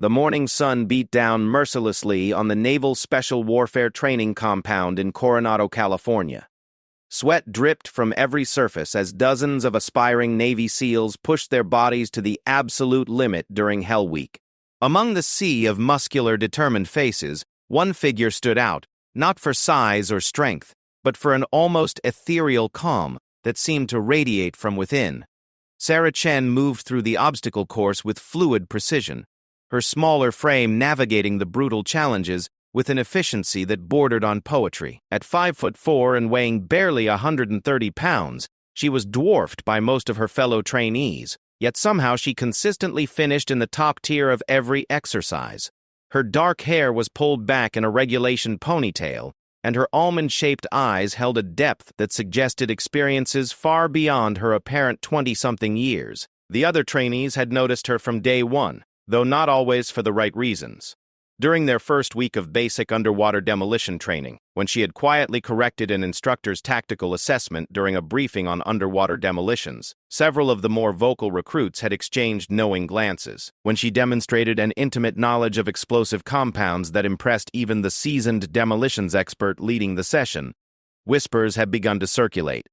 The morning sun beat down mercilessly on the Naval Special Warfare Training Compound in Coronado, California. Sweat dripped from every surface as dozens of aspiring Navy SEALs pushed their bodies to the absolute limit during Hell Week. Among the sea of muscular, determined faces, one figure stood out, not for size or strength, but for an almost ethereal calm that seemed to radiate from within. Sarah Chen moved through the obstacle course with fluid precision, her smaller frame navigating the brutal challenges with an efficiency that bordered on poetry. At 5'4" and weighing barely 130 pounds, she was dwarfed by most of her fellow trainees, yet somehow she consistently finished in the top tier of every exercise. Her dark hair was pulled back in a regulation ponytail, and her almond-shaped eyes held a depth that suggested experiences far beyond her apparent 20-something years. The other trainees had noticed her from day one, though not always for the right reasons. During their first week of basic underwater demolition training, when she had quietly corrected an instructor's tactical assessment during a briefing on underwater demolitions, several of the more vocal recruits had exchanged knowing glances. When she demonstrated an intimate knowledge of explosive compounds that impressed even the seasoned demolitions expert leading the session, whispers had begun to circulate.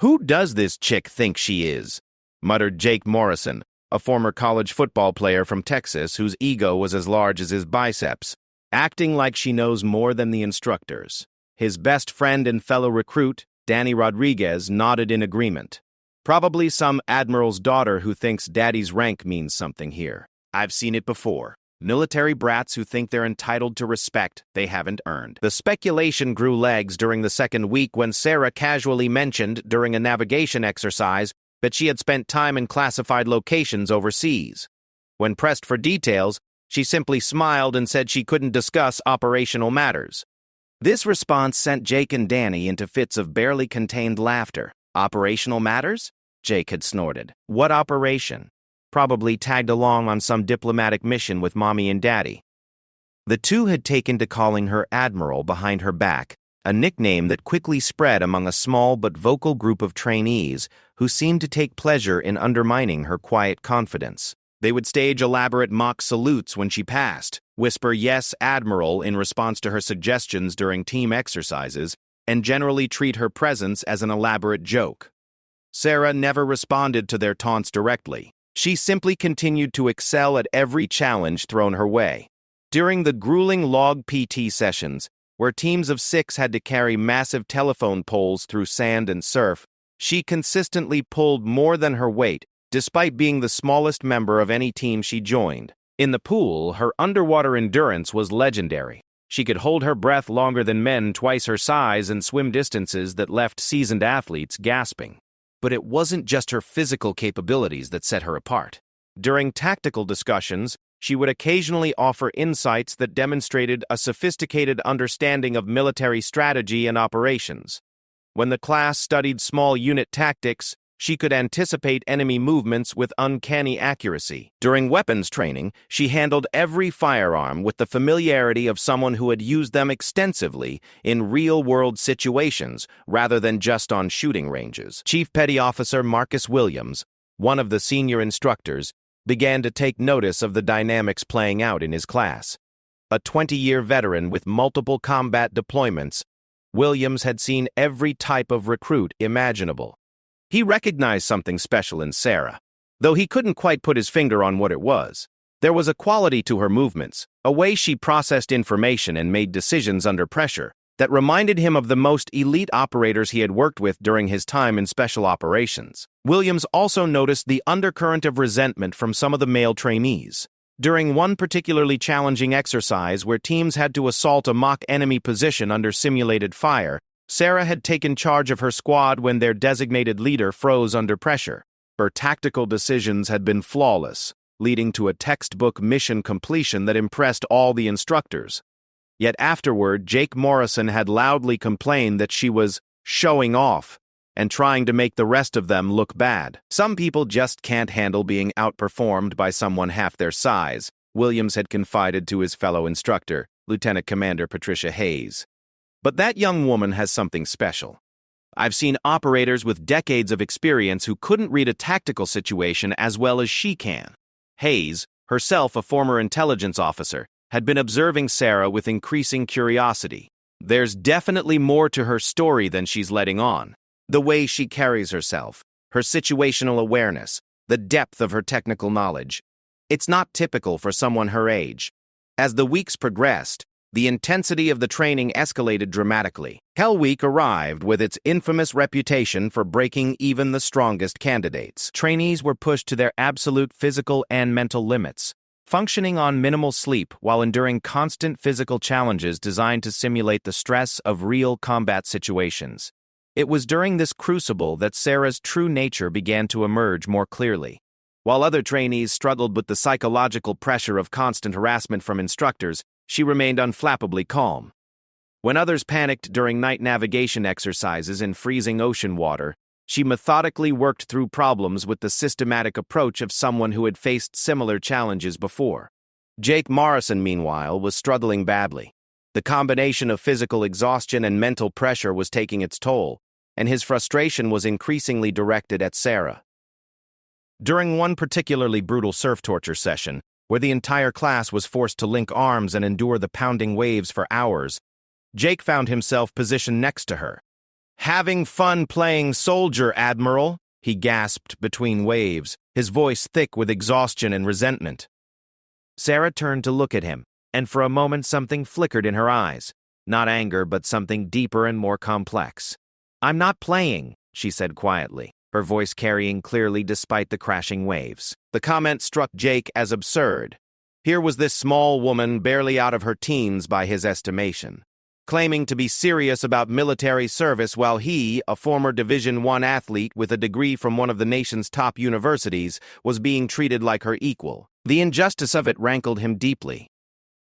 "Who does this chick think she is?" muttered Jake Morrison, a former college football player from Texas whose ego was as large as his biceps, acting like she knows more than the instructors. His best friend and fellow recruit, Danny Rodriguez, nodded in agreement. "Probably some admiral's daughter who thinks daddy's rank means something here. I've seen it before. Military brats who think they're entitled to respect they haven't earned." The speculation grew legs during the second week when Sarah casually mentioned during a navigation exercise that she had spent time in classified locations overseas. When pressed for details, she simply smiled and said she couldn't discuss operational matters. This response sent Jake and Danny into fits of barely contained laughter. "Operational matters?" Jake had snorted. "What operation?" Probably tagged along on some diplomatic mission with Mommy and Daddy. The two had taken to calling her Admiral behind her back, a nickname that quickly spread among a small but vocal group of trainees who seemed to take pleasure in undermining her quiet confidence. They would stage elaborate mock salutes when she passed, whisper "Yes, Admiral" in response to her suggestions during team exercises, and generally treat her presence as an elaborate joke. Sarah never responded to their taunts directly. She simply continued to excel at every challenge thrown her way. During the grueling log PT sessions, where teams of 6 had to carry massive telephone poles through sand and surf, she consistently pulled more than her weight, despite being the smallest member of any team she joined. In the pool, her underwater endurance was legendary. She could hold her breath longer than men twice her size and swim distances that left seasoned athletes gasping. But it wasn't just her physical capabilities that set her apart. During tactical discussions, she would occasionally offer insights that demonstrated a sophisticated understanding of military strategy and operations. When the class studied small unit tactics, she could anticipate enemy movements with uncanny accuracy. During weapons training, she handled every firearm with the familiarity of someone who had used them extensively in real-world situations rather than just on shooting ranges. Chief Petty Officer Marcus Williams, one of the senior instructors, began to take notice of the dynamics playing out in his class. A 20-year veteran with multiple combat deployments, Williams had seen every type of recruit imaginable. He recognized something special in Sarah, though he couldn't quite put his finger on what it was. There was a quality to her movements, a way she processed information and made decisions under pressure, that reminded him of the most elite operators he had worked with during his time in special operations. Williams also noticed the undercurrent of resentment from some of the male trainees. During one particularly challenging exercise where teams had to assault a mock enemy position under simulated fire, Sarah had taken charge of her squad when their designated leader froze under pressure. Her tactical decisions had been flawless, leading to a textbook mission completion that impressed all the instructors. Yet afterward, Jake Morrison had loudly complained that she was showing off and trying to make the rest of them look bad. "Some people just can't handle being outperformed by someone half their size," Williams had confided to his fellow instructor, Lieutenant Commander Patricia Hayes. "But that young woman has something special. I've seen operators with decades of experience who couldn't read a tactical situation as well as she can." Hayes, herself a former intelligence officer, had been observing Sarah with increasing curiosity. There's definitely more to her story than she's letting on. The way she carries herself, her situational awareness, the depth of her technical knowledge. It's not typical for someone her age. As the weeks progressed, the intensity of the training escalated dramatically. Hell Week arrived with its infamous reputation for breaking even the strongest candidates. Trainees were pushed to their absolute physical and mental limits, functioning on minimal sleep while enduring constant physical challenges designed to simulate the stress of real combat situations. It was during this crucible that Sarah's true nature began to emerge more clearly. While other trainees struggled with the psychological pressure of constant harassment from instructors, she remained unflappably calm. When others panicked during night navigation exercises in freezing ocean water, she methodically worked through problems with the systematic approach of someone who had faced similar challenges before. Jake Morrison, meanwhile, was struggling badly. The combination of physical exhaustion and mental pressure was taking its toll, and his frustration was increasingly directed at Sarah. During one particularly brutal surf torture session, where the entire class was forced to link arms and endure the pounding waves for hours, Jake found himself positioned next to her. "Having fun playing soldier, Admiral," he gasped between waves, his voice thick with exhaustion and resentment. Sarah turned to look at him, and for a moment something flickered in her eyes. Not anger, but something deeper and more complex. "I'm not playing," she said quietly, her voice carrying clearly despite the crashing waves. The comment struck Jake as absurd. Here was this small woman barely out of her teens by his estimation, claiming to be serious about military service while he, a former Division I athlete with a degree from one of the nation's top universities, was being treated like her equal. The injustice of it rankled him deeply.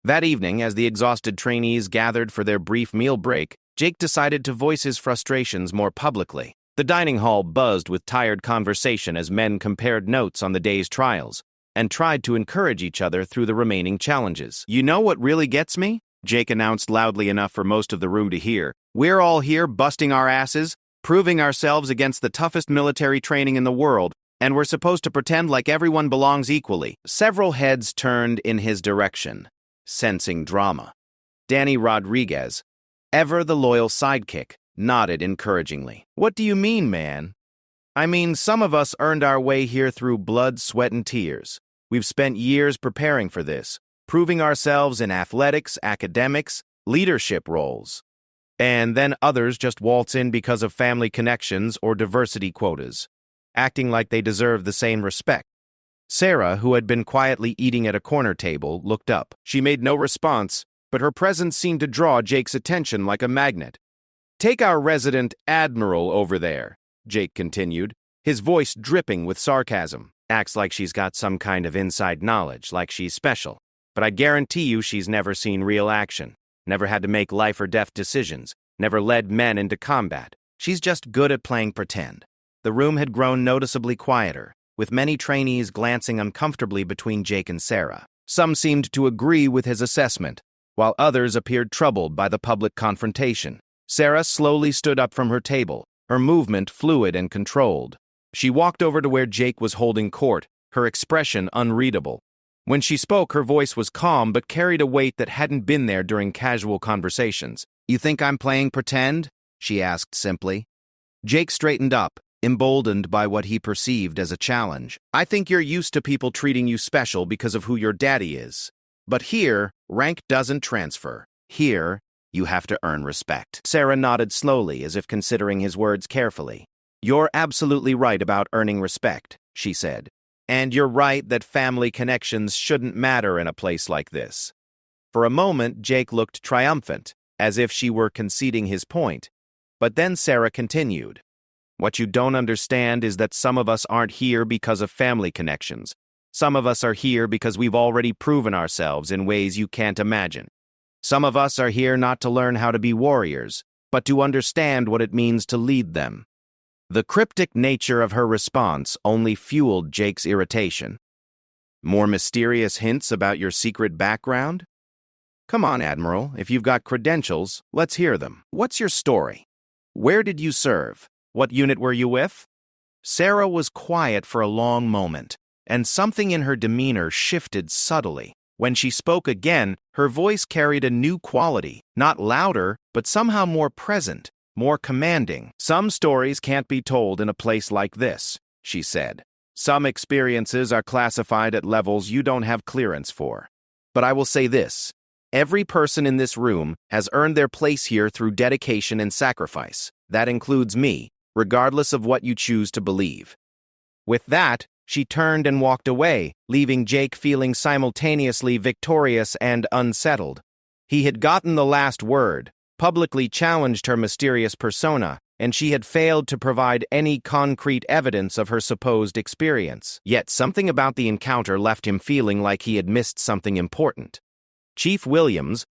That evening, as the exhausted trainees gathered for their brief meal break, Jake decided to voice his frustrations more publicly. The dining hall buzzed with tired conversation as men compared notes on the day's trials and tried to encourage each other through the remaining challenges. "You know what really gets me?" Jake announced loudly enough for most of the room to hear. "We're all here busting our asses, proving ourselves against the toughest military training in the world, and we're supposed to pretend like everyone belongs equally." Several heads turned in his direction, sensing drama. Danny Rodriguez, ever the loyal sidekick, nodded encouragingly. "What do you mean, man?" "I mean, some of us earned our way here through blood, sweat, and tears. We've spent years preparing for this, proving ourselves in athletics, academics, leadership roles. And then others just waltz in because of family connections or diversity quotas, acting like they deserve the same respect." Sarah, who had been quietly eating at a corner table, looked up. She made no response, but her presence seemed to draw Jake's attention like a magnet. "Take our resident Admiral over there," Jake continued, his voice dripping with sarcasm. "Acts like she's got some kind of inside knowledge, like she's special. But I guarantee you she's never seen real action, never had to make life or death decisions, never led men into combat. She's just good at playing pretend." The room had grown noticeably quieter, with many trainees glancing uncomfortably between Jake and Sarah. Some seemed to agree with his assessment, while others appeared troubled by the public confrontation. Sarah slowly stood up from her table, her movement fluid and controlled. She walked over to where Jake was holding court, her expression unreadable. When she spoke, her voice was calm but carried a weight that hadn't been there during casual conversations. "You think I'm playing pretend?" she asked simply. Jake straightened up, emboldened by what he perceived as a challenge. "I think you're used to people treating you special because of who your daddy is. But here, rank doesn't transfer. Here, you have to earn respect." Sarah nodded slowly, as if considering his words carefully. "You're absolutely right about earning respect," she said. "And you're right that family connections shouldn't matter in a place like this." For a moment, Jake looked triumphant, as if she were conceding his point. But then Sarah continued. "What you don't understand is that some of us aren't here because of family connections. Some of us are here because we've already proven ourselves in ways you can't imagine. Some of us are here not to learn how to be warriors, but to understand what it means to lead them." The cryptic nature of her response only fueled Jake's irritation. "More mysterious hints about your secret background? Come on, Admiral, if you've got credentials, let's hear them. What's your story? Where did you serve? What unit were you with?" Sarah was quiet for a long moment, and something in her demeanor shifted subtly. When she spoke again, her voice carried a new quality, not louder, but somehow more present, more commanding. "Some stories can't be told in a place like this," she said. "Some experiences are classified at levels you don't have clearance for. But I will say this. Every person in this room has earned their place here through dedication and sacrifice. That includes me, regardless of what you choose to believe." With that, she turned and walked away, leaving Jake feeling simultaneously victorious and unsettled. He had gotten the last word, publicly challenged her mysterious persona, and she had failed to provide any concrete evidence of her supposed experience. Yet something about the encounter left him feeling like he had missed something important. Chief Williams,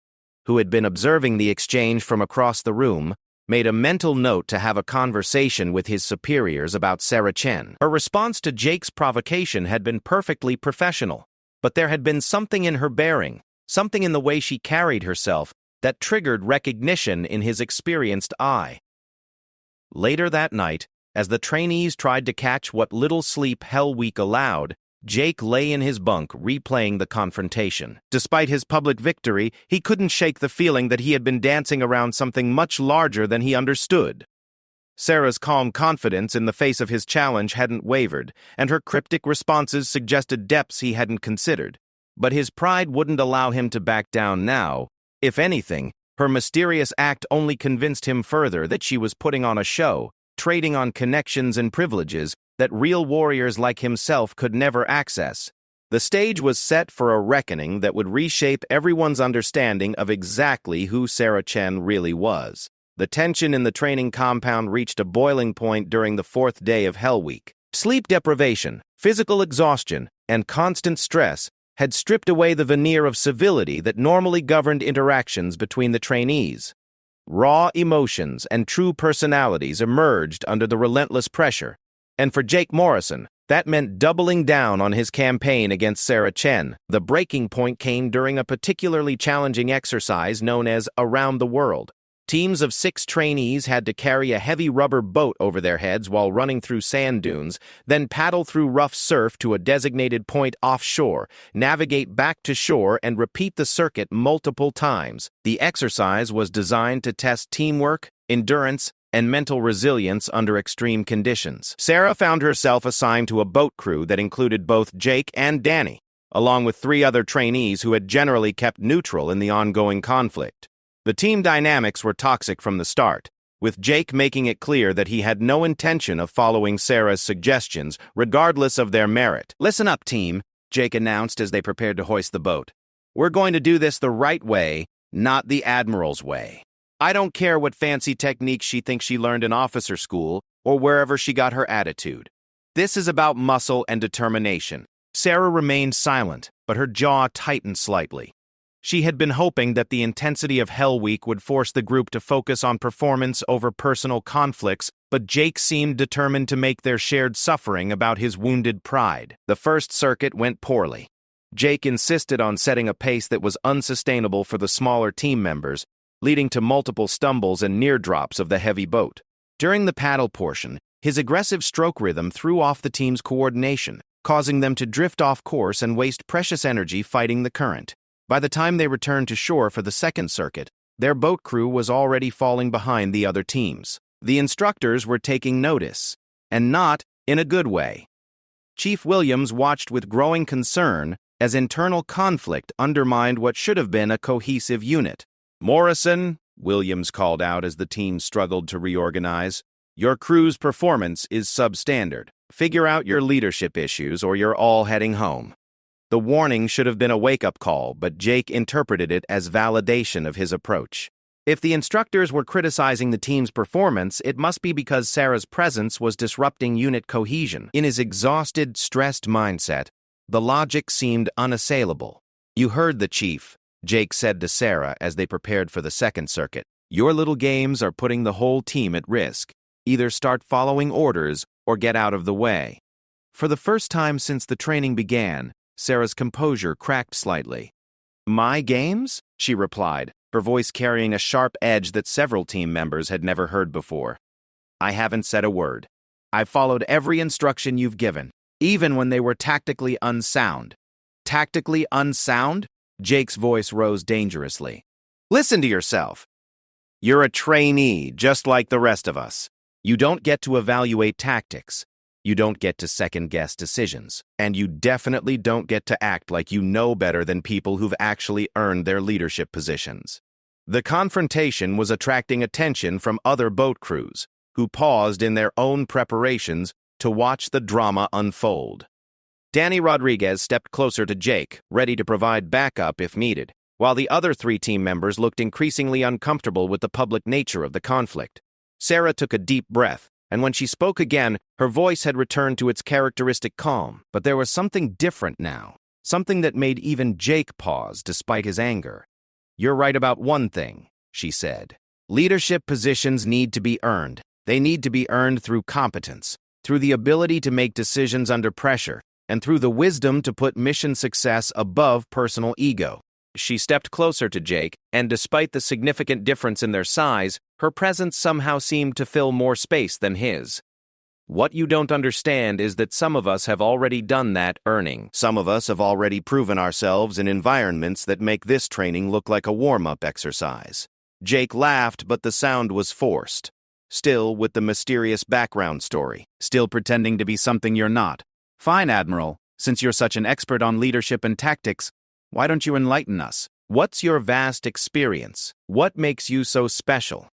who had been observing the exchange from across the room, made a mental note to have a conversation with his superiors about Sarah Chen. Her response to Jake's provocation had been perfectly professional, but there had been something in her bearing, something in the way she carried herself, that triggered recognition in his experienced eye. Later that night, as the trainees tried to catch what little sleep Hell Week allowed, Jake lay in his bunk replaying the confrontation. Despite his public victory, he couldn't shake the feeling that he had been dancing around something much larger than he understood. Sarah's calm confidence in the face of his challenge hadn't wavered, and her cryptic responses suggested depths he hadn't considered. But his pride wouldn't allow him to back down now. If anything, her mysterious act only convinced him further that she was putting on a show, trading on connections and privileges that real warriors like himself could never access. The stage was set for a reckoning that would reshape everyone's understanding of exactly who Sarah Chen really was. The tension in the training compound reached a boiling point during the 4th day of Hell Week. Sleep deprivation, physical exhaustion, and constant stress had stripped away the veneer of civility that normally governed interactions between the trainees. Raw emotions and true personalities emerged under the relentless pressure. And for Jake Morrison, that meant doubling down on his campaign against Sarah Chen. The breaking point came during a particularly challenging exercise known as Around the World. Teams of 6 trainees had to carry a heavy rubber boat over their heads while running through sand dunes, then paddle through rough surf to a designated point offshore, navigate back to shore, and repeat the circuit multiple times. The exercise was designed to test teamwork, endurance, and mental resilience under extreme conditions. Sarah found herself assigned to a boat crew that included both Jake and Danny, along with 3 other trainees who had generally kept neutral in the ongoing conflict. The team dynamics were toxic from the start, with Jake making it clear that he had no intention of following Sarah's suggestions, regardless of their merit. "Listen up, team," Jake announced as they prepared to hoist the boat. "We're going to do this the right way, not the Admiral's way. I don't care what fancy techniques she thinks she learned in officer school or wherever she got her attitude. This is about muscle and determination." Sarah remained silent, but her jaw tightened slightly. She had been hoping that the intensity of Hell Week would force the group to focus on performance over personal conflicts, but Jake seemed determined to make their shared suffering about his wounded pride. The first circuit went poorly. Jake insisted on setting a pace that was unsustainable for the smaller team members, leading to multiple stumbles and near drops of the heavy boat. During the paddle portion, his aggressive stroke rhythm threw off the team's coordination, causing them to drift off course and waste precious energy fighting the current. By the time they returned to shore for the second circuit, their boat crew was already falling behind the other teams. The instructors were taking notice, and not in a good way. Chief Williams watched with growing concern as internal conflict undermined what should have been a cohesive unit. "Morrison," Williams called out as the team struggled to reorganize, "your crew's performance is substandard. Figure out your leadership issues or you're all heading home." The warning should have been a wake-up call, but Jake interpreted it as validation of his approach. If the instructors were criticizing the team's performance, it must be because Sarah's presence was disrupting unit cohesion. In his exhausted, stressed mindset, the logic seemed unassailable. "You heard the chief," Jake said to Sarah as they prepared for the second circuit. "Your little games are putting the whole team at risk. Either start following orders or get out of the way." For the first time since the training began, Sarah's composure cracked slightly. "My games?" she replied, her voice carrying a sharp edge that several team members had never heard before. "I haven't said a word. I've followed every instruction you've given. even when they were tactically unsound. Tactically unsound? Jake's voice rose dangerously. Listen to yourself. You're a trainee, just like the rest of us. You don't get to evaluate tactics. You don't get to second-guess decisions. And you definitely don't get to act like you know better than people who've actually earned their leadership positions. The confrontation was attracting attention from other boat crews, who paused in their own preparations to watch the drama unfold. Danny Rodriguez stepped closer to Jake, ready to provide backup if needed, while the other 3 team members looked increasingly uncomfortable with the public nature of the conflict. Sarah took a deep breath, and when she spoke again, her voice had returned to its characteristic calm, but there was something different now, something that made even Jake pause despite his anger. You're right about one thing, she said. Leadership positions need to be earned. They need to be earned through competence, through the ability to make decisions under pressure, and through the wisdom to put mission success above personal ego. She stepped closer to Jake, and despite the significant difference in their size, her presence somehow seemed to fill more space than his. What you don't understand is that some of us have already done that earning. Some of us have already proven ourselves in environments that make this training look like a warm-up exercise. Jake laughed, but the sound was forced. Still with the mysterious background story. Still pretending to be something you're not. Fine, Admiral. Since you're such an expert on leadership and tactics, why don't you enlighten us? What's your vast experience? What makes you so special?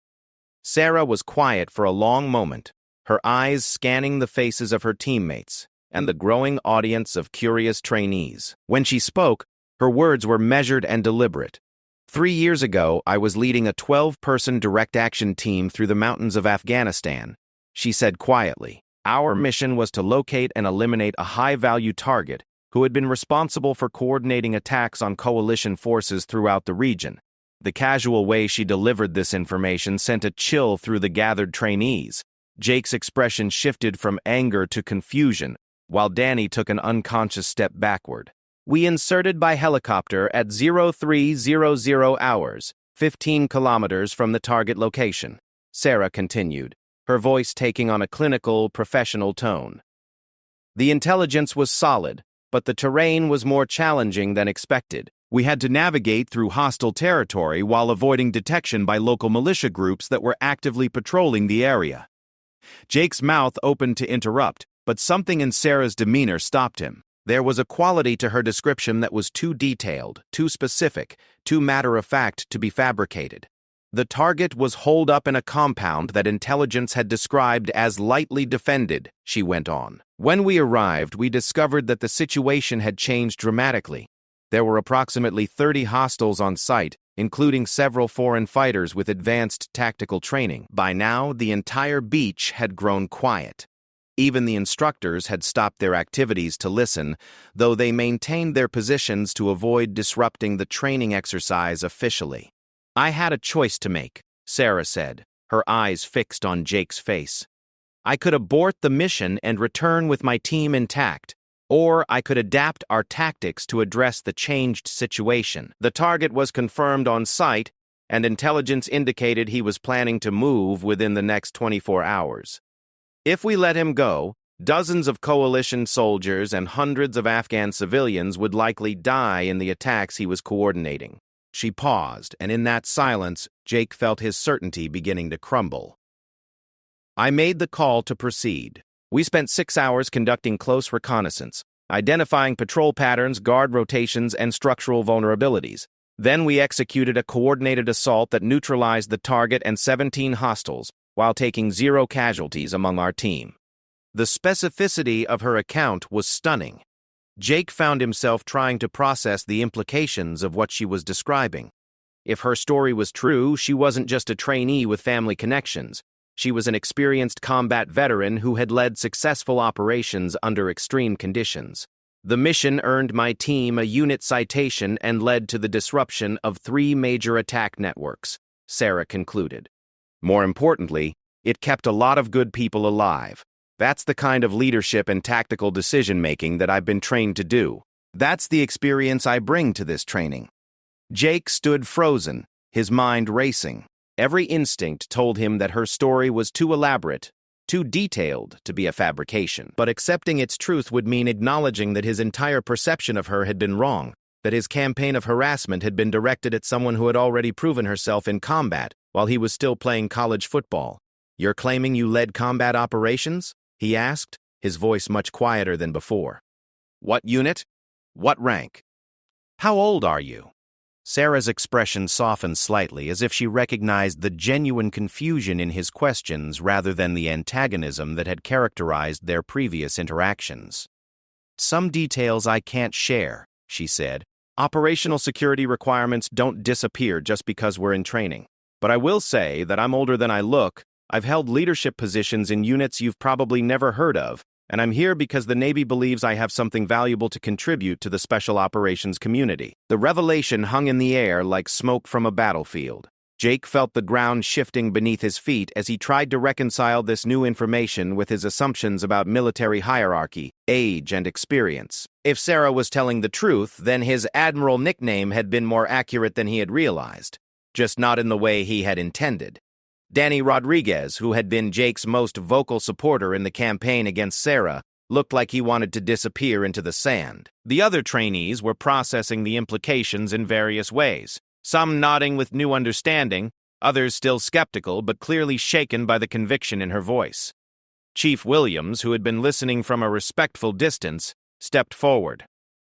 Sarah was quiet for a long moment, her eyes scanning the faces of her teammates and the growing audience of curious trainees. When she spoke, her words were measured and deliberate. 3 years ago, I was leading a 12-person direct action team through the mountains of Afghanistan, she said quietly. Our mission was to locate and eliminate a high-value target who had been responsible for coordinating attacks on coalition forces throughout the region. The casual way she delivered this information sent a chill through the gathered trainees. Jake's expression shifted from anger to confusion, while Danny took an unconscious step backward. We inserted by helicopter at 0300 hours, 15 kilometers from the target location, Sarah continued, her voice taking on a clinical, professional tone. The intelligence was solid, but the terrain was more challenging than expected. We had to navigate through hostile territory while avoiding detection by local militia groups that were actively patrolling the area. Jake's mouth opened to interrupt, but something in Sarah's demeanor stopped him. There was a quality to her description that was too detailed, too specific, too matter-of-fact to be fabricated. The target was holed up in a compound that intelligence had described as lightly defended, she went on. When we arrived, we discovered that the situation had changed dramatically. There were approximately 30 hostiles on site, including several foreign fighters with advanced tactical training. By now, the entire beach had grown quiet. Even the instructors had stopped their activities to listen, though they maintained their positions to avoid disrupting the training exercise officially. I had a choice to make, Sarah said, her eyes fixed on Jake's face. I could abort the mission and return with my team intact, or I could adapt our tactics to address the changed situation. The target was confirmed on site, and intelligence indicated he was planning to move within the next 24 hours. If we let him go, dozens of coalition soldiers and hundreds of Afghan civilians would likely die in the attacks he was coordinating. She paused, and in that silence, Jake felt his certainty beginning to crumble. I made the call to proceed. We spent 6 hours conducting close reconnaissance, identifying patrol patterns, guard rotations, and structural vulnerabilities. Then we executed a coordinated assault that neutralized the target and 17 hostiles, while taking 0 casualties among our team. The specificity of her account was stunning. Jake found himself trying to process the implications of what she was describing. If her story was true, she wasn't just a trainee with family connections. She was an experienced combat veteran who had led successful operations under extreme conditions. The mission earned my team a unit citation and led to the disruption of 3 major attack networks, Sarah concluded. More importantly, it kept a lot of good people alive. That's the kind of leadership and tactical decision-making that I've been trained to do. That's the experience I bring to this training. Jake stood frozen, his mind racing. Every instinct told him that her story was too elaborate, too detailed to be a fabrication. But accepting its truth would mean acknowledging that his entire perception of her had been wrong, that his campaign of harassment had been directed at someone who had already proven herself in combat while he was still playing college football. "You're claiming you led combat operations?" he asked, his voice much quieter than before. "What unit? What rank? How old are you?" Sarah's expression softened slightly, as if she recognized the genuine confusion in his questions rather than the antagonism that had characterized their previous interactions. "Some details I can't share," she said. "Operational security requirements don't disappear just because we're in training. But I will say that I'm older than I look. I've held leadership positions in units you've probably never heard of, and I'm here because the Navy believes I have something valuable to contribute to the special operations community." The revelation hung in the air like smoke from a battlefield. Jake felt the ground shifting beneath his feet as he tried to reconcile this new information with his assumptions about military hierarchy, age, and experience. If Sarah was telling the truth, then his Admiral nickname had been more accurate than he had realized, just not in the way he had intended. Danny Rodriguez, who had been Jake's most vocal supporter in the campaign against Sarah, looked like he wanted to disappear into the sand. The other trainees were processing the implications in various ways, some nodding with new understanding, others still skeptical but clearly shaken by the conviction in her voice. Chief Williams, who had been listening from a respectful distance, stepped forward.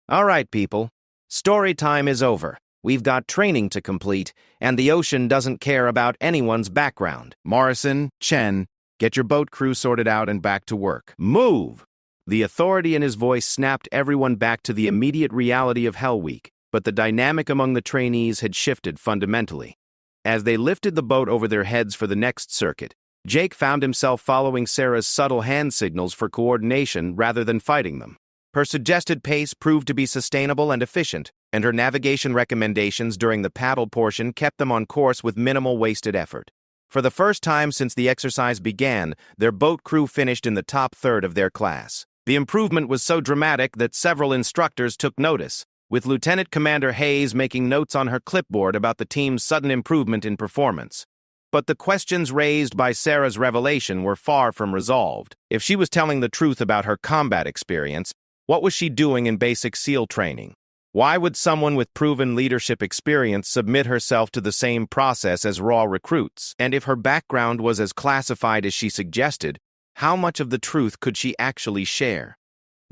"All right, people. Story time is over. We've got training to complete, and the ocean doesn't care about anyone's background. Morrison, Chen, get your boat crew sorted out and back to work. Move!" The authority in his voice snapped everyone back to the immediate reality of Hell Week, but the dynamic among the trainees had shifted fundamentally. As they lifted the boat over their heads for the next circuit, Jake found himself following Sarah's subtle hand signals for coordination rather than fighting them. Her suggested pace proved to be sustainable and efficient, and her navigation recommendations during the paddle portion kept them on course with minimal wasted effort. For the first time since the exercise began, their boat crew finished in the top third of their class. The improvement was so dramatic that several instructors took notice, with Lieutenant Commander Hayes making notes on her clipboard about the team's sudden improvement in performance. But the questions raised by Sarah's revelation were far from resolved. If she was telling the truth about her combat experience, what was she doing in basic SEAL training? Why would someone with proven leadership experience submit herself to the same process as raw recruits? And if her background was as classified as she suggested, how much of the truth could she actually share?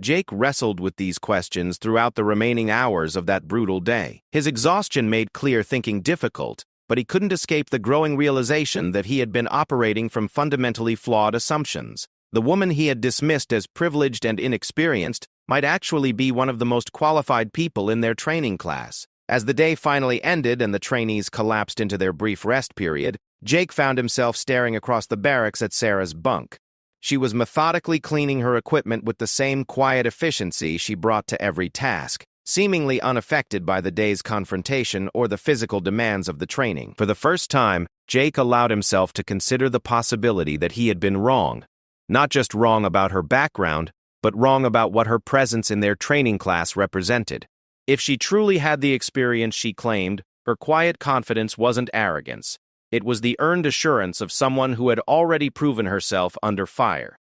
Jake wrestled with these questions throughout the remaining hours of that brutal day. His exhaustion made clear thinking difficult, but he couldn't escape the growing realization that he had been operating from fundamentally flawed assumptions. The woman he had dismissed as privileged and inexperienced might actually be one of the most qualified people in their training class. As the day finally ended and the trainees collapsed into their brief rest period, Jake found himself staring across the barracks at Sarah's bunk. She was methodically cleaning her equipment with the same quiet efficiency she brought to every task, seemingly unaffected by the day's confrontation or the physical demands of the training. For the first time, Jake allowed himself to consider the possibility that he had been wrong. Not just wrong about her background, but wrong about what her presence in their training class represented. If she truly had the experience she claimed, her quiet confidence wasn't arrogance. It was the earned assurance of someone who had already proven herself under fire.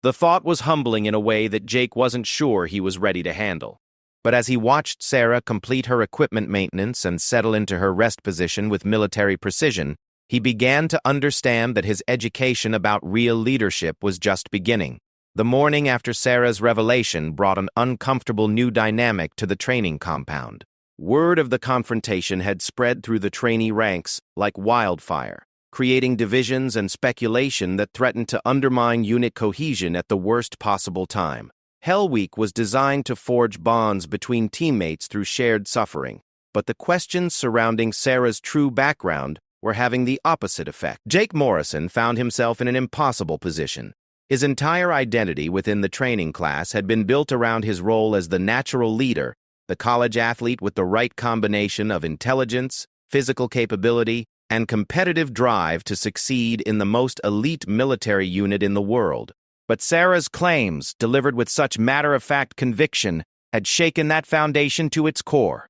The thought was humbling in a way that Jake wasn't sure he was ready to handle. But as he watched Sarah complete her equipment maintenance and settle into her rest position with military precision, he began to understand that his education about real leadership was just beginning. The morning after Sarah's revelation brought an uncomfortable new dynamic to the training compound. Word of the confrontation had spread through the trainee ranks like wildfire, creating divisions and speculation that threatened to undermine unit cohesion at the worst possible time. Hell Week was designed to forge bonds between teammates through shared suffering, but the questions surrounding Sarah's true background were having the opposite effect. Jake Morrison found himself in an impossible position. His entire identity within the training class had been built around his role as the natural leader, the college athlete with the right combination of intelligence, physical capability, and competitive drive to succeed in the most elite military unit in the world. But Sarah's claims, delivered with such matter-of-fact conviction, had shaken that foundation to its core.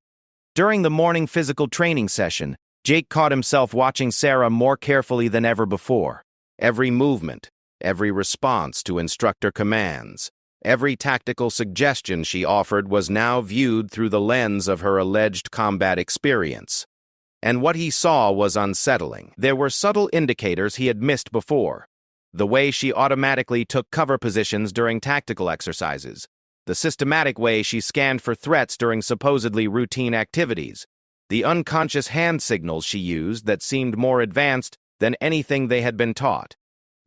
During the morning physical training session, Jake caught himself watching Sarah more carefully than ever before. Every movement, every response to instructor commands. Every tactical suggestion she offered was now viewed through the lens of her alleged combat experience. And what he saw was unsettling. There were subtle indicators he had missed before. The way she automatically took cover positions during tactical exercises. The systematic way she scanned for threats during supposedly routine activities. The unconscious hand signals she used that seemed more advanced than anything they had been taught.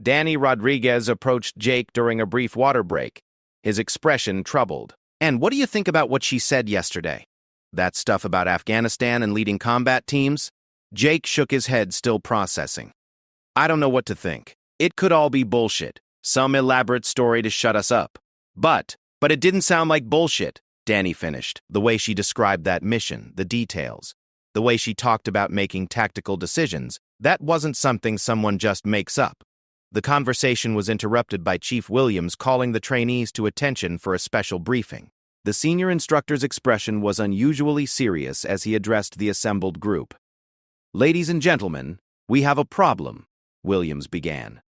Danny Rodriguez approached Jake during a brief water break, his expression troubled. "And what do you think about what she said yesterday? That stuff about Afghanistan and leading combat teams?" Jake shook his head, still processing. "I don't know what to think. It could all be bullshit. Some elaborate story to shut us up. But it didn't sound like bullshit," Danny finished. The way she described that mission, the details, the way she talked about making tactical decisions, that wasn't something someone just makes up. The conversation was interrupted by Chief Williams calling the trainees to attention for a special briefing. The senior instructor's expression was unusually serious as he addressed the assembled group. "Ladies and gentlemen, we have a problem," Williams began.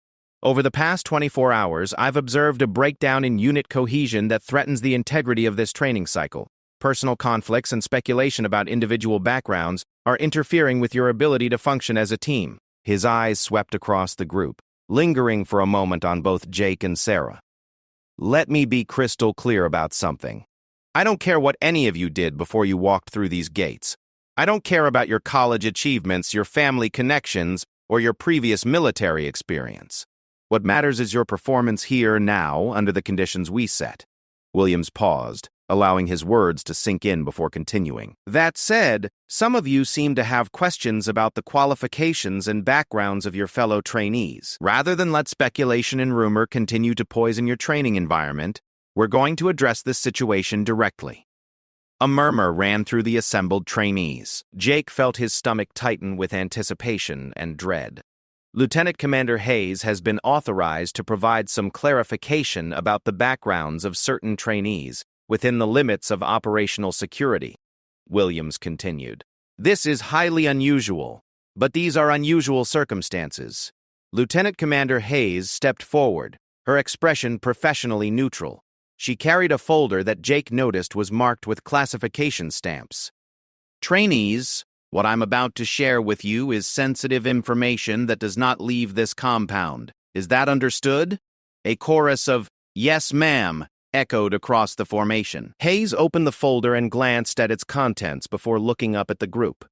"Over the past 24 hours, I've observed a breakdown in unit cohesion that threatens the integrity of this training cycle. Personal conflicts and speculation about individual backgrounds are interfering with your ability to function as a team." His eyes swept across the group, lingering for a moment on both Jake and Sarah. "Let me be crystal clear about something. I don't care what any of you did before you walked through these gates. I don't care about your college achievements, your family connections, or your previous military experience. What matters is your performance here now under the conditions we set." Williams paused, allowing his words to sink in before continuing. "That said, some of you seem to have questions about the qualifications and backgrounds of your fellow trainees. Rather than let speculation and rumor continue to poison your training environment, we're going to address this situation directly." A murmur ran through the assembled trainees. Jake felt his stomach tighten with anticipation and dread. Lieutenant Commander Hayes has been authorized to provide some clarification about the backgrounds of certain trainees within the limits of operational security, Williams continued. "This is highly unusual, but these are unusual circumstances." Lieutenant Commander Hayes stepped forward, her expression professionally neutral. She carried a folder that Jake noticed was marked with classification stamps. "Trainees, what I'm about to share with you is sensitive information that does not leave this compound. Is that understood?" A chorus of "Yes, ma'am" echoed across the formation. Hayes opened the folder and glanced at its contents before looking up at the group.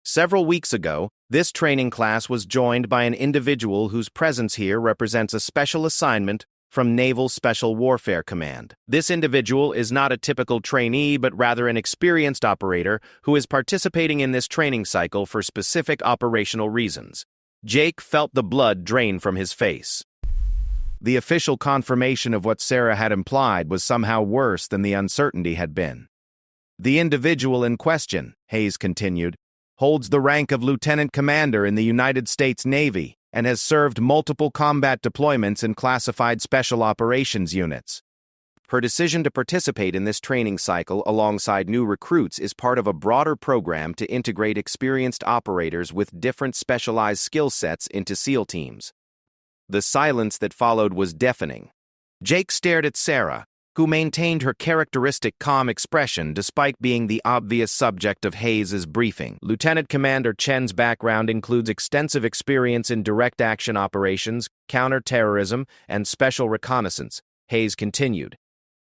Several weeks ago, this training class was joined by an individual whose presence here represents a special assignment from Naval Special Warfare Command. This individual is not a typical trainee, but rather an experienced operator who is participating in this training cycle for specific operational reasons. Jake felt the blood drain from his face. The official confirmation of what Sarah had implied was somehow worse than the uncertainty had been. "The individual in question," Hayes continued, "holds the rank of lieutenant commander in the United States Navy and has served multiple combat deployments in classified special operations units. Her decision to participate in this training cycle alongside new recruits is part of a broader program to integrate experienced operators with different specialized skill sets into SEAL teams." The silence that followed was deafening. Jake stared at Sarah, who maintained her characteristic calm expression despite being the obvious subject of Hayes' briefing. Lieutenant Commander Chen's background includes extensive experience in direct action operations, counter-terrorism, and special reconnaissance, Hayes continued.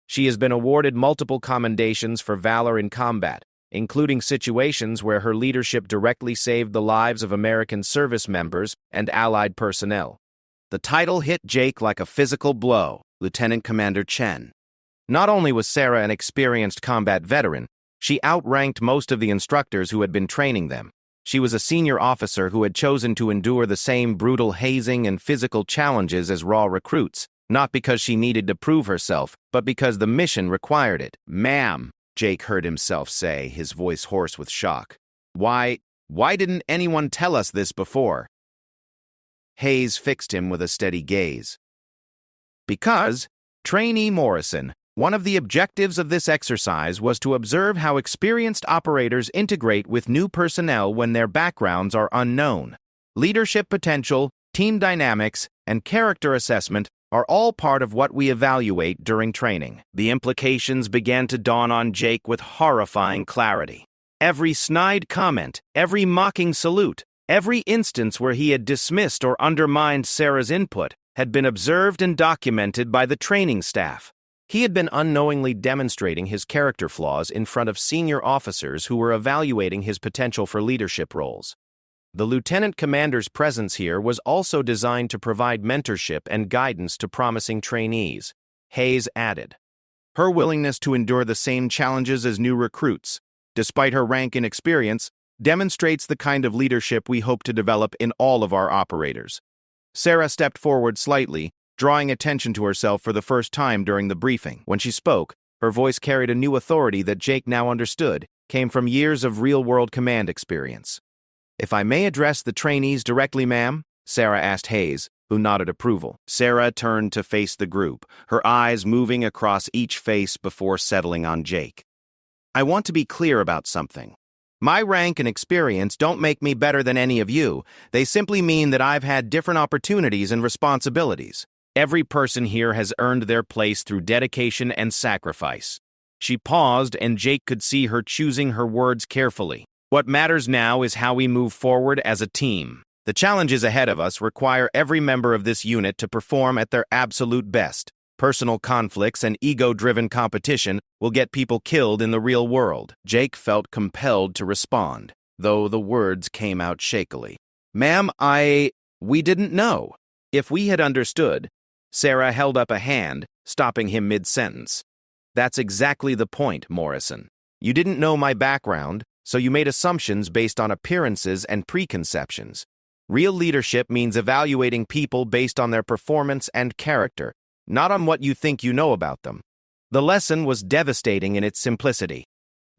She has been awarded multiple commendations for valor in combat, including situations where her leadership directly saved the lives of American service members and Allied personnel. The title hit Jake like a physical blow, Lieutenant Commander Chen. Not only was Sarah an experienced combat veteran, she outranked most of the instructors who had been training them. She was a senior officer who had chosen to endure the same brutal hazing and physical challenges as raw recruits, not because she needed to prove herself, but because the mission required it. "Ma'am," Jake heard himself say, his voice hoarse with shock. Why didn't anyone tell us this before?" Hayes fixed him with a steady gaze. "Because, Trainee Morrison, one of the objectives of this exercise was to observe how experienced operators integrate with new personnel when their backgrounds are unknown. Leadership potential, team dynamics, and character assessment are all part of what we evaluate during training. The implications began to dawn on Jake with horrifying clarity. Every snide comment, every mocking salute, every instance where he had dismissed or undermined Sarah's input had been observed and documented by the training staff. He had been unknowingly demonstrating his character flaws in front of senior officers who were evaluating his potential for leadership roles. The lieutenant commander's presence here was also designed to provide mentorship and guidance to promising trainees, Hayes added. Her willingness to endure the same challenges as new recruits, despite her rank and experience, demonstrates the kind of leadership we hope to develop in all of our operators. Sarah stepped forward slightly, drawing attention to herself for the first time during the briefing. When she spoke, her voice carried a new authority that Jake now understood came from years of real-world command experience. If I may address the trainees directly, ma'am, Sarah asked Hayes, who nodded approval. Sarah turned to face the group, her eyes moving across each face before settling on Jake. I want to be clear about something. My rank and experience don't make me better than any of you. They simply mean that I've had different opportunities and responsibilities. Every person here has earned their place through dedication and sacrifice. She paused, and Jake could see her choosing her words carefully. What matters now is how we move forward as a team. The challenges ahead of us require every member of this unit to perform at their absolute best. Personal conflicts and ego-driven competition will get people killed in the real world. Jake felt compelled to respond, though the words came out shakily. Ma'am, we didn't know. If we had understood. Sarah held up a hand, stopping him mid-sentence. That's exactly the point, Morrison. You didn't know my background, so you made assumptions based on appearances and preconceptions. Real leadership means evaluating people based on their performance and character, not on what you think you know about them. The lesson was devastating in its simplicity.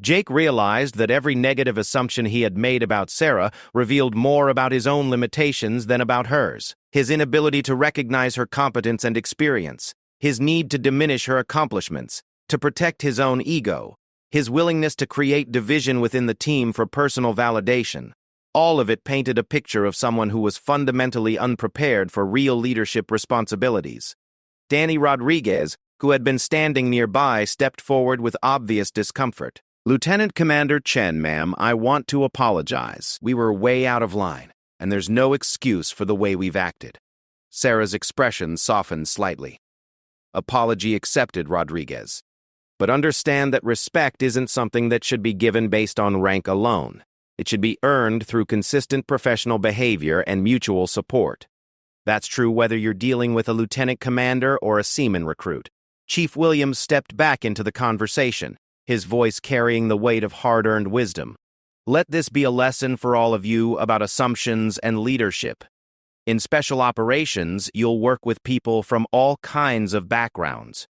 Jake realized that every negative assumption he had made about Sarah revealed more about his own limitations than about hers. His inability to recognize her competence and experience, his need to diminish her accomplishments, to protect his own ego, his willingness to create division within the team for personal validation. All of it painted a picture of someone who was fundamentally unprepared for real leadership responsibilities. Danny Rodriguez, who had been standing nearby, stepped forward with obvious discomfort. Lieutenant Commander Chen, ma'am, I want to apologize. We were way out of line, and there's no excuse for the way we've acted. Sarah's expression softened slightly. Apology accepted, Rodriguez. But understand that respect isn't something that should be given based on rank alone. It should be earned through consistent professional behavior and mutual support. That's true whether you're dealing with a lieutenant commander or a seaman recruit. Chief Williams stepped back into the conversation, his voice carrying the weight of hard-earned wisdom. Let this be a lesson for all of you about assumptions and leadership. In special operations, you'll work with people from all kinds of backgrounds.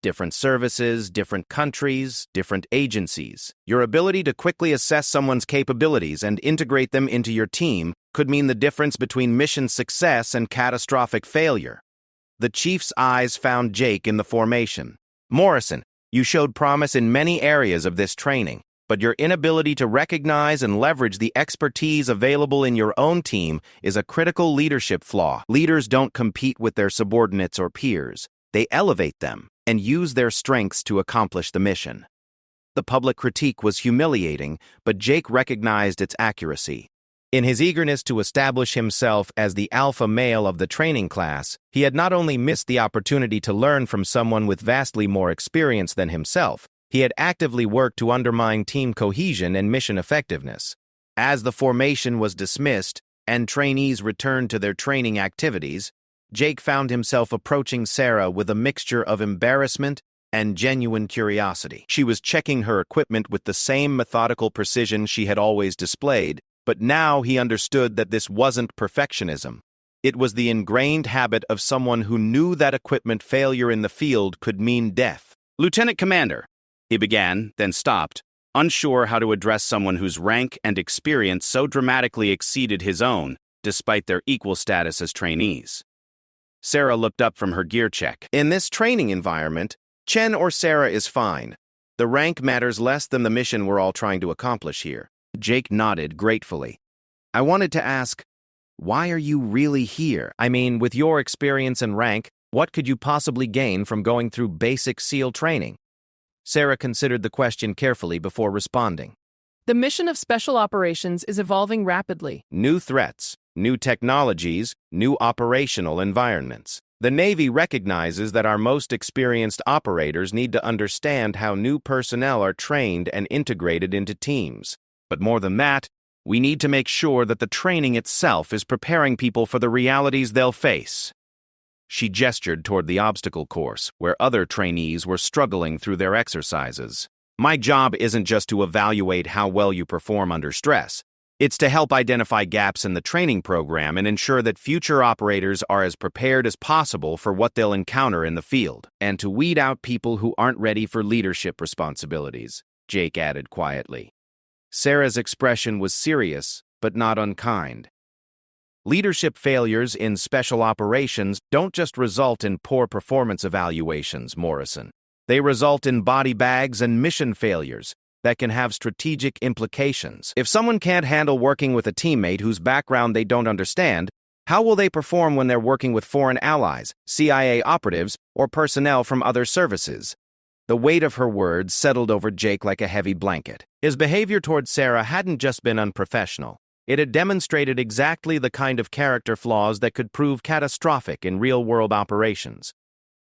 Different services, different countries, different agencies. Your ability to quickly assess someone's capabilities and integrate them into your team could mean the difference between mission success and catastrophic failure. The chief's eyes found Jake in the formation. Morrison, you showed promise in many areas of this training, but your inability to recognize and leverage the expertise available in your own team is a critical leadership flaw. Leaders don't compete with their subordinates or peers. They elevate them and use their strengths to accomplish the mission. The public critique was humiliating, but Jake recognized its accuracy. In his eagerness to establish himself as the alpha male of the training class, he had not only missed the opportunity to learn from someone with vastly more experience than himself, he had actively worked to undermine team cohesion and mission effectiveness. As the formation was dismissed and trainees returned to their training activities, Jake found himself approaching Sarah with a mixture of embarrassment and genuine curiosity. She was checking her equipment with the same methodical precision she had always displayed, but now he understood that this wasn't perfectionism. It was the ingrained habit of someone who knew that equipment failure in the field could mean death. Lieutenant Commander, he began, then stopped, unsure how to address someone whose rank and experience so dramatically exceeded his own, despite their equal status as trainees. Sarah looked up from her gear check. In this training environment, Chen or Sarah is fine. The rank matters less than the mission we're all trying to accomplish here. Jake nodded gratefully. I wanted to ask, Why are you really here? I mean, with your experience and rank, what could you possibly gain from going through basic SEAL training? Sarah considered the question carefully before responding. The mission of Special Operations is evolving rapidly. New threats, new technologies, new operational environments. The Navy recognizes that our most experienced operators need to understand how new personnel are trained and integrated into teams. But more than that, we need to make sure that the training itself is preparing people for the realities they'll face. She gestured toward the obstacle course, where other trainees were struggling through their exercises. My job isn't just to evaluate how well you perform under stress. It's to help identify gaps in the training program and ensure that future operators are as prepared as possible for what they'll encounter in the field, and to weed out people who aren't ready for leadership responsibilities, Jake added quietly. Sarah's expression was serious, but not unkind. Leadership failures in special operations don't just result in poor performance evaluations, Morrison. They result in body bags and mission failures that can have strategic implications. If someone can't handle working with a teammate whose background they don't understand, how will they perform when they're working with foreign allies, CIA operatives, or personnel from other services? The weight of her words settled over Jake like a heavy blanket. His behavior toward Sarah hadn't just been unprofessional. It had demonstrated exactly the kind of character flaws that could prove catastrophic in real-world operations.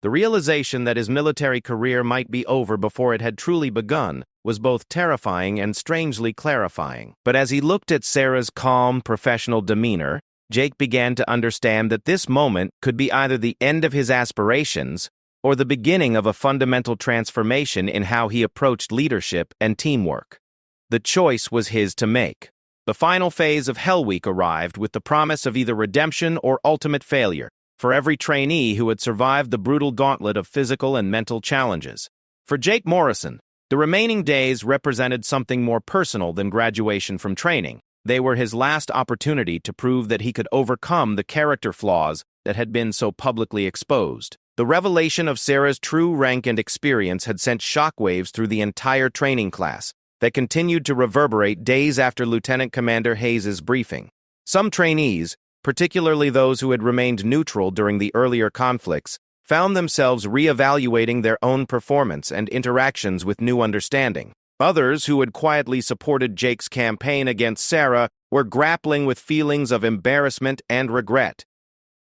The realization that his military career might be over before it had truly begun was both terrifying and strangely clarifying. But as he looked at Sarah's calm, professional demeanor, Jake began to understand that this moment could be either the end of his aspirations or the beginning of a fundamental transformation in how he approached leadership and teamwork. The choice was his to make. The final phase of Hell Week arrived with the promise of either redemption or ultimate failure for every trainee who had survived the brutal gauntlet of physical and mental challenges. For Jake Morrison, the remaining days represented something more personal than graduation from training. They were his last opportunity to prove that he could overcome the character flaws that had been so publicly exposed. The revelation of Sarah's true rank and experience had sent shockwaves through the entire training class that continued to reverberate days after Lieutenant Commander Hayes's briefing. Some trainees, particularly those who had remained neutral during the earlier conflicts, found themselves reevaluating their own performance and interactions with new understanding. Others, who had quietly supported Jake's campaign against Sarah, were grappling with feelings of embarrassment and regret.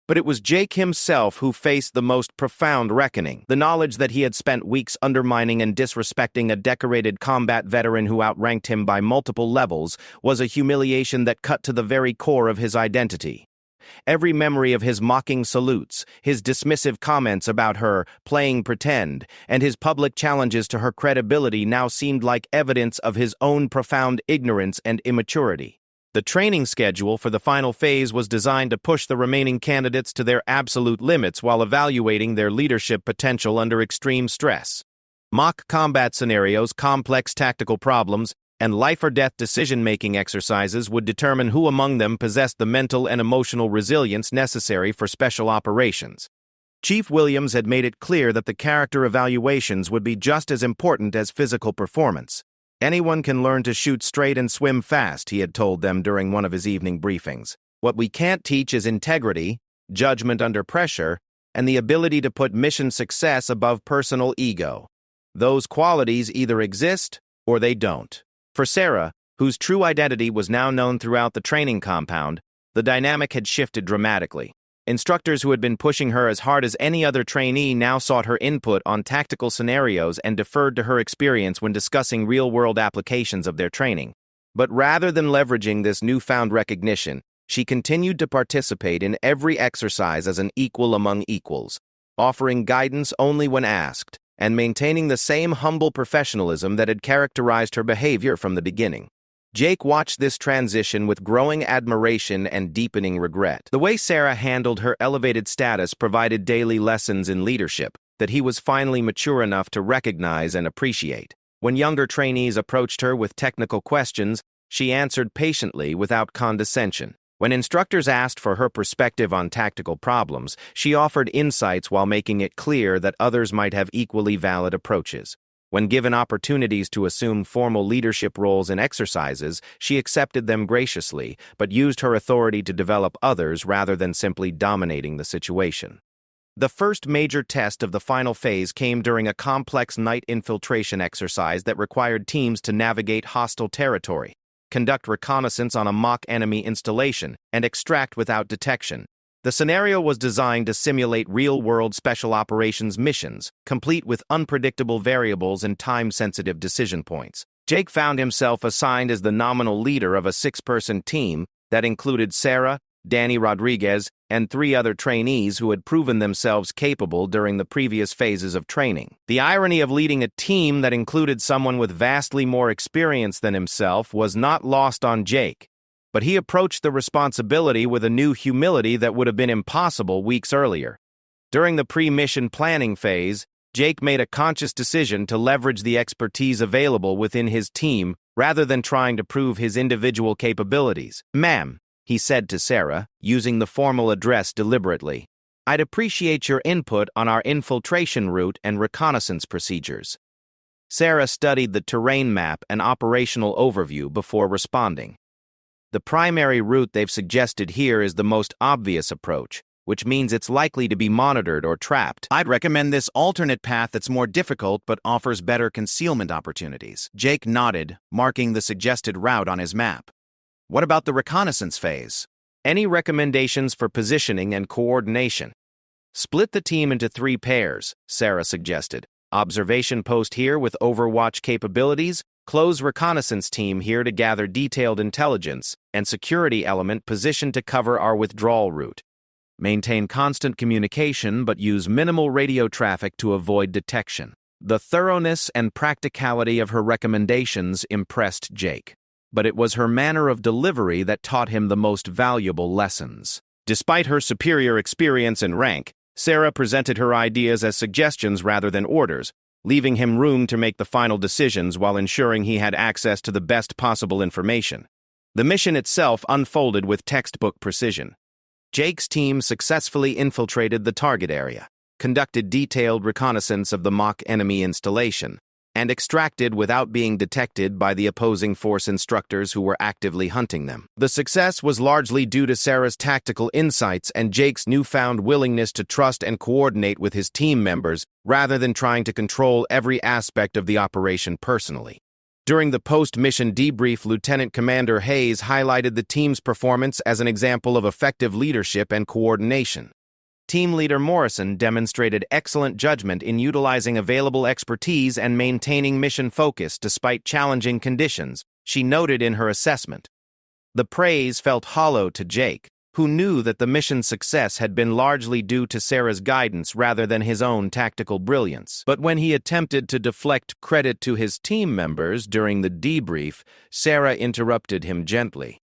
But it was Jake himself who faced the most profound reckoning. The knowledge that he had spent weeks undermining and disrespecting a decorated combat veteran who outranked him by multiple levels was a humiliation that cut to the very core of his identity. Every memory of his mocking salutes, his dismissive comments about her, playing pretend, and his public challenges to her credibility now seemed like evidence of his own profound ignorance and immaturity. The training schedule for the final phase was designed to push the remaining candidates to their absolute limits while evaluating their leadership potential under extreme stress. Mock combat scenarios, complex tactical problems, and life-or-death decision-making exercises would determine who among them possessed the mental and emotional resilience necessary for special operations. Chief Williams had made it clear that the character evaluations would be just as important as physical performance. Anyone can learn to shoot straight and swim fast, he had told them during one of his evening briefings. What we can't teach is integrity, judgment under pressure, and the ability to put mission success above personal ego. Those qualities either exist or they don't. For Sarah, whose true identity was now known throughout the training compound, the dynamic had shifted dramatically. Instructors who had been pushing her as hard as any other trainee now sought her input on tactical scenarios and deferred to her experience when discussing real-world applications of their training. But rather than leveraging this newfound recognition, she continued to participate in every exercise as an equal among equals, offering guidance only when asked, and maintaining the same humble professionalism that had characterized her behavior from the beginning. Jake watched this transition with growing admiration and deepening regret. The way Sarah handled her elevated status provided daily lessons in leadership that he was finally mature enough to recognize and appreciate. When younger trainees approached her with technical questions, she answered patiently without condescension. When instructors asked for her perspective on tactical problems, she offered insights while making it clear that others might have equally valid approaches. When given opportunities to assume formal leadership roles in exercises, she accepted them graciously, but used her authority to develop others rather than simply dominating the situation. The first major test of the final phase came during a complex night infiltration exercise that required teams to navigate hostile territory, conduct reconnaissance on a mock enemy installation, and extract without detection. The scenario was designed to simulate real-world special operations missions, complete with unpredictable variables and time-sensitive decision points. Jake found himself assigned as the nominal leader of a 6-person team that included Sarah, Danny Rodriguez, and 3 other trainees who had proven themselves capable during the previous phases of training. The irony of leading a team that included someone with vastly more experience than himself was not lost on Jake, but he approached the responsibility with a new humility that would have been impossible weeks earlier. During the pre-mission planning phase, Jake made a conscious decision to leverage the expertise available within his team rather than trying to prove his individual capabilities. "Ma'am," he said to Sarah, using the formal address deliberately, "I'd appreciate your input on our infiltration route and reconnaissance procedures." Sarah studied the terrain map and operational overview before responding. "The primary route they've suggested here is the most obvious approach, which means it's likely to be monitored or trapped. I'd recommend this alternate path that's more difficult but offers better concealment opportunities." Jake nodded, marking the suggested route on his map. "What about the reconnaissance phase? Any recommendations for positioning and coordination?" "Split the team into 3 pairs, Sarah suggested. Observation post here with overwatch capabilities, close reconnaissance team here to gather detailed intelligence, and security element positioned to cover our withdrawal route. Maintain constant communication but use minimal radio traffic to avoid detection." The thoroughness and practicality of her recommendations impressed Jake, but it was her manner of delivery that taught him the most valuable lessons. Despite her superior experience and rank, Sarah presented her ideas as suggestions rather than orders, leaving him room to make the final decisions while ensuring he had access to the best possible information. The mission itself unfolded with textbook precision. Jake's team successfully infiltrated the target area, conducted detailed reconnaissance of the mock enemy installation, and extracted without being detected by the opposing force instructors who were actively hunting them. The success was largely due to Sarah's tactical insights and Jake's newfound willingness to trust and coordinate with his team members rather than trying to control every aspect of the operation personally. During the post-mission debrief, Lieutenant Commander Hayes highlighted the team's performance as an example of effective leadership and coordination. Team leader Morrison demonstrated excellent judgment in utilizing available expertise and maintaining mission focus despite challenging conditions, she noted in her assessment. The praise felt hollow to Jake, who knew that the mission's success had been largely due to Sarah's guidance rather than his own tactical brilliance. But when he attempted to deflect credit to his team members during the debrief, Sarah interrupted him gently.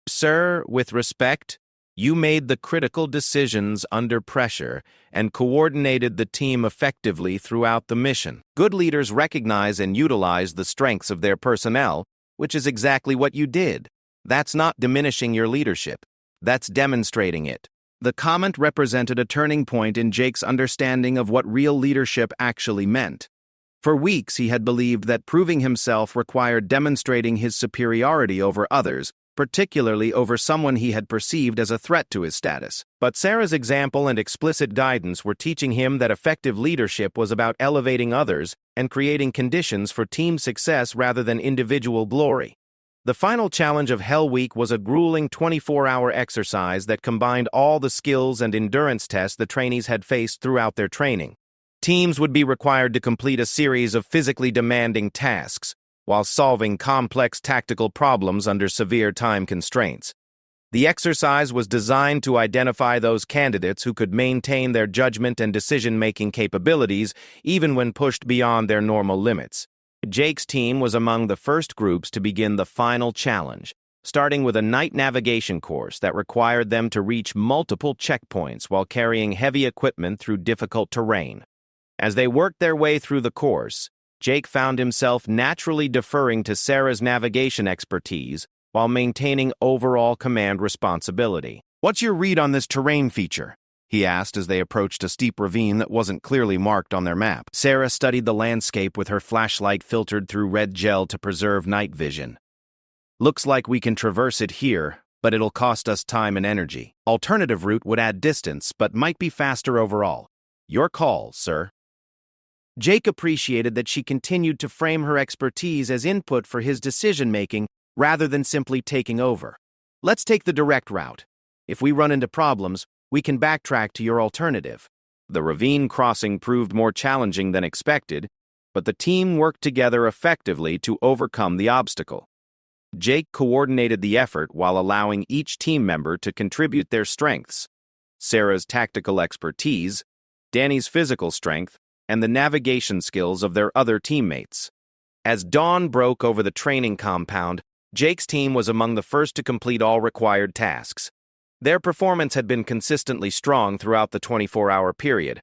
"Sir, with respect, you made the critical decisions under pressure and coordinated the team effectively throughout the mission. Good leaders recognize and utilize the strengths of their personnel, which is exactly what you did. That's not diminishing your leadership. That's demonstrating it." The comment represented a turning point in Jake's understanding of what real leadership actually meant. For weeks, he had believed that proving himself required demonstrating his superiority over others, particularly over someone he had perceived as a threat to his status. But Sarah's example and explicit guidance were teaching him that effective leadership was about elevating others and creating conditions for team success rather than individual glory. The final challenge of Hell Week was a grueling 24-hour exercise that combined all the skills and endurance tests the trainees had faced throughout their training. Teams would be required to complete a series of physically demanding tasks, while solving complex tactical problems under severe time constraints. The exercise was designed to identify those candidates who could maintain their judgment and decision-making capabilities even when pushed beyond their normal limits. Jake's team was among the first groups to begin the final challenge, starting with a night navigation course that required them to reach multiple checkpoints while carrying heavy equipment through difficult terrain. As they worked their way through the course, Jake found himself naturally deferring to Sarah's navigation expertise while maintaining overall command responsibility. "What's your read on this terrain feature?" he asked as they approached a steep ravine that wasn't clearly marked on their map. Sarah studied the landscape with her flashlight filtered through red gel to preserve night vision. Looks like we can traverse it here, but it'll cost us time and energy. Alternative route would add distance, but might be faster overall. Your call, sir. Jake appreciated that she continued to frame her expertise as input for his decision-making rather than simply taking over. Let's take the direct route. If we run into problems, we can backtrack to your alternative. The ravine crossing proved more challenging than expected, but the team worked together effectively to overcome the obstacle. Jake coordinated the effort while allowing each team member to contribute their strengths: Sarah's tactical expertise, Danny's physical strength, and the navigation skills of their other teammates. As dawn broke over the training compound, Jake's team was among the first to complete all required tasks. Their performance had been consistently strong throughout the 24-hour period,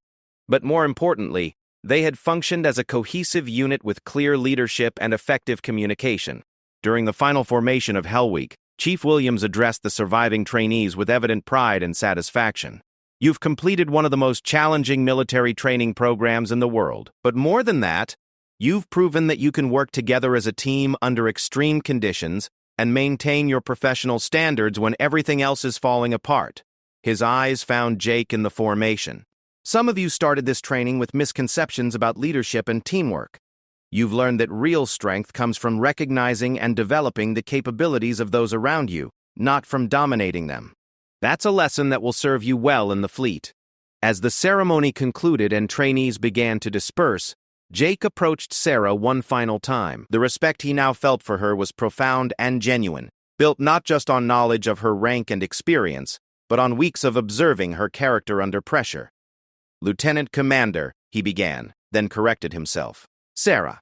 but more importantly, they had functioned as a cohesive unit with clear leadership and effective communication. During the final formation of Hell Week, Chief Williams addressed the surviving trainees with evident pride and satisfaction. You've completed one of the most challenging military training programs in the world, but more than that, you've proven that you can work together as a team under extreme conditions and maintain your professional standards when everything else is falling apart. His eyes found Jake in the formation. Some of you started this training with misconceptions about leadership and teamwork. You've learned that real strength comes from recognizing and developing the capabilities of those around you, not from dominating them. That's a lesson that will serve you well in the fleet. As the ceremony concluded and trainees began to disperse, Jake approached Sarah one final time. The respect he now felt for her was profound and genuine, built not just on knowledge of her rank and experience, but on weeks of observing her character under pressure. "Lieutenant Commander," he began, then corrected himself. "Sarah,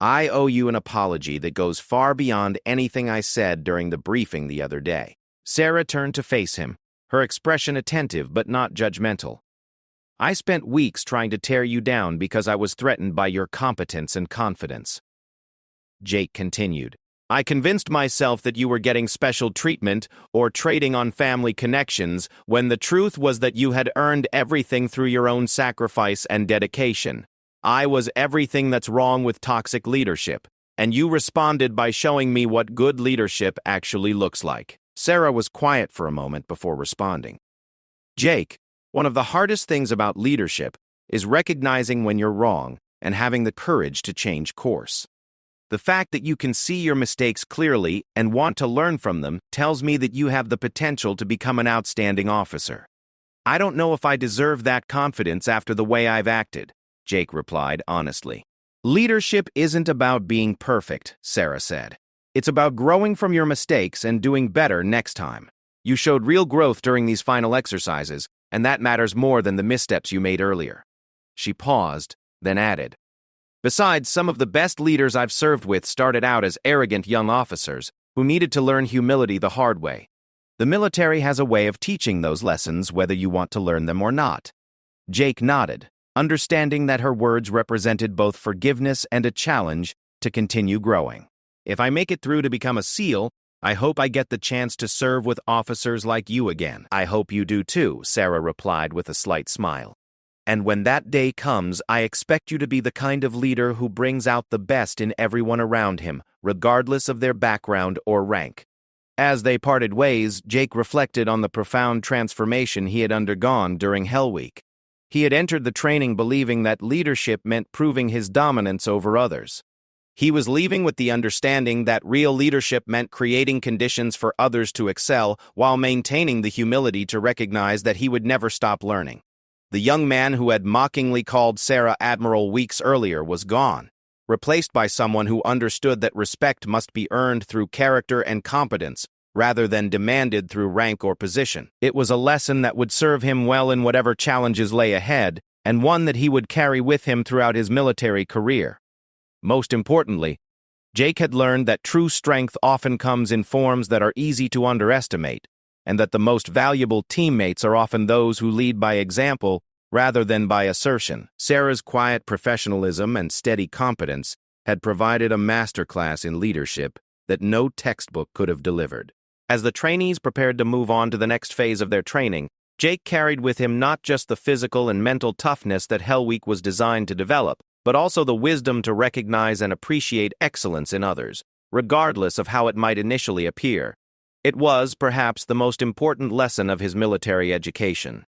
I owe you an apology that goes far beyond anything I said during the briefing the other day." Sarah turned to face him, her expression attentive but not judgmental. "I spent weeks trying to tear you down because I was threatened by your competence and confidence." Jake continued, "I convinced myself that you were getting special treatment or trading on family connections when the truth was that you had earned everything through your own sacrifice and dedication. I was everything that's wrong with toxic leadership, and you responded by showing me what good leadership actually looks like." Sarah was quiet for a moment before responding. "Jake, one of the hardest things about leadership is recognizing when you're wrong and having the courage to change course. The fact that you can see your mistakes clearly and want to learn from them tells me that you have the potential to become an outstanding officer. I don't know if I deserve that confidence after the way I've acted," Jake replied honestly. "Leadership isn't about being perfect," Sarah said. "It's about growing from your mistakes and doing better next time. You showed real growth during these final exercises, and that matters more than the missteps you made earlier." She paused, then added, "Besides, some of the best leaders I've served with started out as arrogant young officers who needed to learn humility the hard way. The military has a way of teaching those lessons whether you want to learn them or not." Jake nodded, understanding that her words represented both forgiveness and a challenge to continue growing. "If I make it through to become a SEAL, I hope I get the chance to serve with officers like you again." "I hope you do too," Sarah replied with a slight smile. "And when that day comes, I expect you to be the kind of leader who brings out the best in everyone around him, regardless of their background or rank." As they parted ways, Jake reflected on the profound transformation he had undergone during Hell Week. He had entered the training believing that leadership meant proving his dominance over others. He was leaving with the understanding that real leadership meant creating conditions for others to excel while maintaining the humility to recognize that he would never stop learning. The young man who had mockingly called Sarah Admiral weeks earlier was gone, replaced by someone who understood that respect must be earned through character and competence rather than demanded through rank or position. It was a lesson that would serve him well in whatever challenges lay ahead, and one that he would carry with him throughout his military career. Most importantly, Jake had learned that true strength often comes in forms that are easy to underestimate, and that the most valuable teammates are often those who lead by example rather than by assertion. Sarah's quiet professionalism and steady competence had provided a masterclass in leadership that no textbook could have delivered. As the trainees prepared to move on to the next phase of their training, Jake carried with him not just the physical and mental toughness that Hell Week was designed to develop, but also the wisdom to recognize and appreciate excellence in others, regardless of how it might initially appear. It was, perhaps, the most important lesson of his military education.